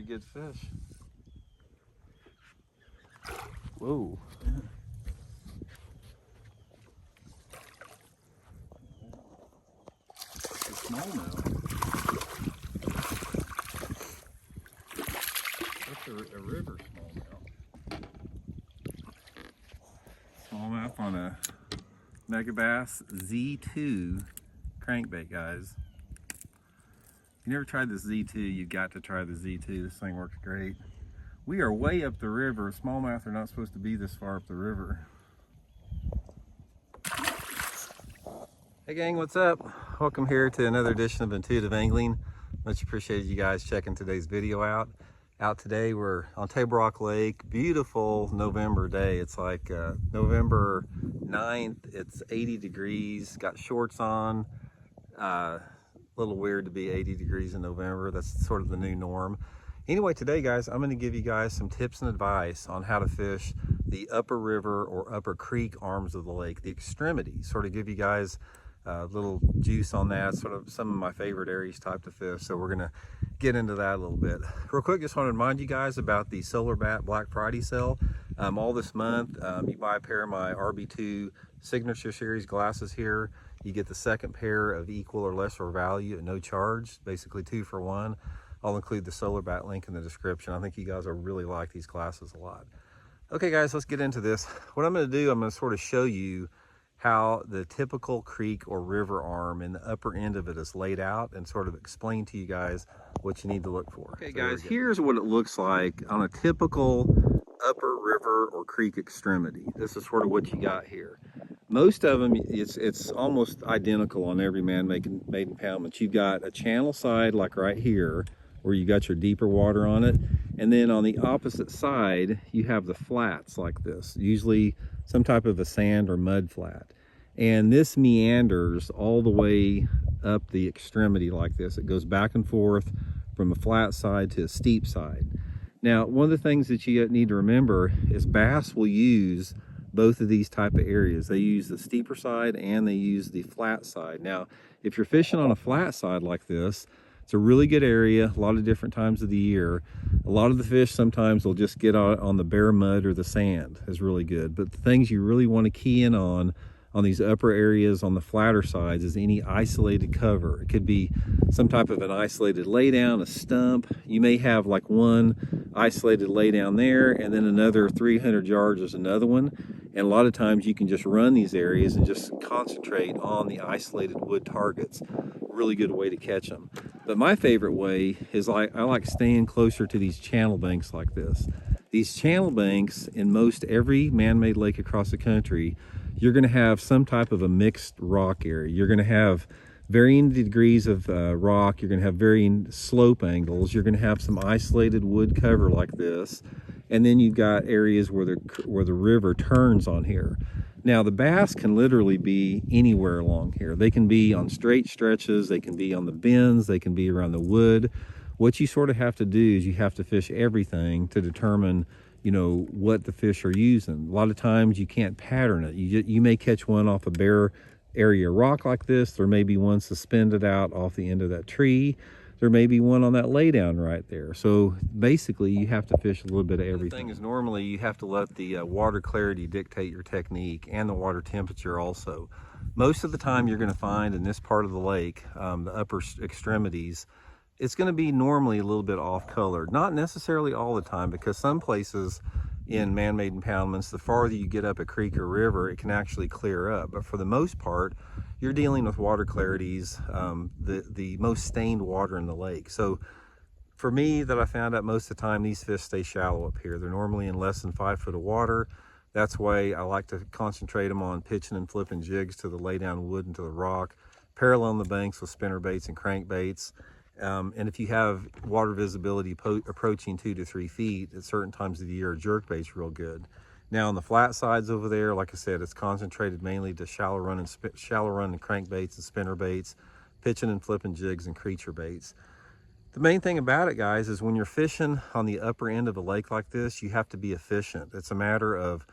pretty good fish. Whoa. It's a smallmouth. That's a river smallmouth. Smallmouth on a Megabass Z2 crankbait, guys. If you never tried the Z2, you've got to try the Z2. This thing works great. We are way up the river. Smallmouth are not supposed to be this far up the river. Hey gang, what's up? Welcome here to another edition of Intuitive Angling. Much appreciated you guys checking today's video out. Out today, we're on Table Rock Lake. Beautiful November day. It's like November 9th. It's 80 degrees. Got shorts on. A little weird to be 80 degrees in November. That's sort of the new norm. Anyway, today guys, I'm going to give you guys some tips and advice on how to fish the upper river or upper creek arms of the lake, the extremities. Sort of give you guys a little juice on that, sort of some of my favorite areas type to fish. So we're going to get into that a little bit. Real quick, just want to remind you guys about the Solar Bat Black Friday sale. All this month, you buy a pair of my RB2 Signature Series glasses here. You get the second pair of equal or lesser value at no charge, basically 2 for 1. I'll include the Solar Bat link in the description. I think you guys will really like these glasses a lot. Okay guys, let's get into this. What I'm going to do, I'm going to sort of show you how the typical creek or river arm and the upper end of it is laid out and sort of explain to you guys what you need to look for. Okay guys, here's what it looks like on a typical upper river or creek extremity. This is sort of what you got here. Most of them, it's almost identical on every man-made impoundment. You've got a channel side like right here, where you got your deeper water on it, and then on the opposite side you have the flats like this, usually some type of a sand or mud flat, and this meanders all the way up the extremity like this. It goes back and forth from a flat side to a steep side. Now, one of the things that you need to remember is bass will use both of these type of areas. They use the steeper side and they use the flat side. Now, if you're fishing on a flat side like this, it's a really good area, a lot of different times of the year. A lot of the fish sometimes will just get out on the bare mud or the sand is really good. But the things you really want to key in on these upper areas on the flatter sides is any isolated cover. It could be some type of an isolated laydown, a stump. You may have like one isolated laydown there and then another 300 yards is another one. And a lot of times you can just run these areas and just concentrate on the isolated wood targets. Really good way to catch them. But my favorite way is I like staying closer to these channel banks like this. These channel banks in most every man-made lake across the country, you're going to have some type of a mixed rock area. You're going to have varying degrees of rock. You're going to have varying slope angles. You're going to have some isolated wood cover like this. And then you've got areas where the river turns on here. Now the bass can literally be anywhere along here. They can be on straight stretches, they can be on the bends, they can be around the wood. What you sort of have to do is you have to fish everything to determine, you know, what the fish are using. A lot of times you can't pattern it. You may catch one off a bare area rock like this. There may be one suspended out off the end of that tree. There may be one on that laydown right there. So basically you have to fish a little bit of everything. The thing is, normally you have to let the water clarity dictate your technique and the water temperature also. Most of the time you're going to find in this part of the lake, the upper extremities, it's going to be normally a little bit off colored. Not necessarily all the time, because some places in man-made impoundments, the farther you get up a creek or river, it can actually clear up. But for the most part, you're dealing with water clarities, the most stained water in the lake. So for me, that I found out most of the time, these fish stay shallow up here. They're normally in less than 5 foot of water. That's why I like to concentrate them on pitching and flipping jigs to the laydown wood and to the rock, parallel the banks with spinner baits and crankbaits. And if you have water visibility approaching 2 to 3 feet at certain times of the year, jerkbait's real good. Now on the flat sides over there, like I said, it's concentrated mainly to shallow run and crankbaits and spinner baits, pitching and flipping jigs and creature baits. The main thing about it, guys, is when you're fishing on the upper end of a lake like this, you have to be efficient. It's a matter of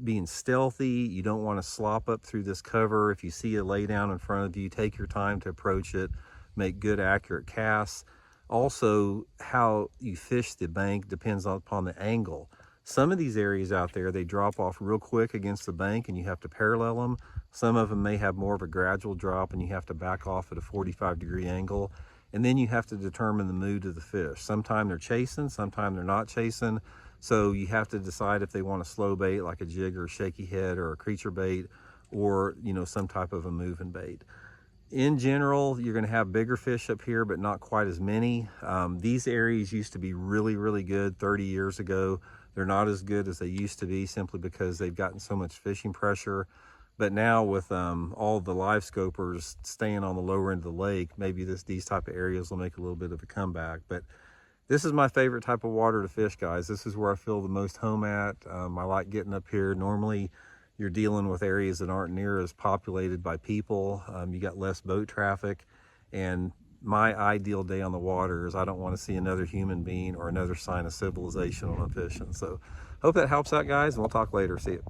being stealthy. You don't want to slop up through this cover. If you see a laydown in front of you, take your time to approach it, make good accurate casts. Also, how you fish the bank depends upon the angle. Some of these areas out there, they drop off real quick against the bank and you have to parallel them. Some of them may have more of a gradual drop and you have to back off at a 45-degree angle. And then you have to determine the mood of the fish. Sometimes they're chasing, sometimes they're not chasing. So you have to decide if they want a slow bait like a jig or a shaky head or a creature bait, or some type of a moving bait. In general, you're going to have bigger fish up here, but not quite as many. These areas used to be really, really good 30 years ago. They're not as good as they used to be simply because they've gotten so much fishing pressure. But now with all the live scopers staying on the lower end of the lake, maybe these type of areas will make a little bit of a comeback. But this is my favorite type of water to fish, guys. This is where I feel the most home at. I like getting up here. Normally, you're dealing with areas that aren't near as populated by people. You got less boat traffic. And my ideal day on the water is I don't want to see another human being or another sign of civilization when I'm fishing. So hope that helps out, guys, and we'll talk later. See you.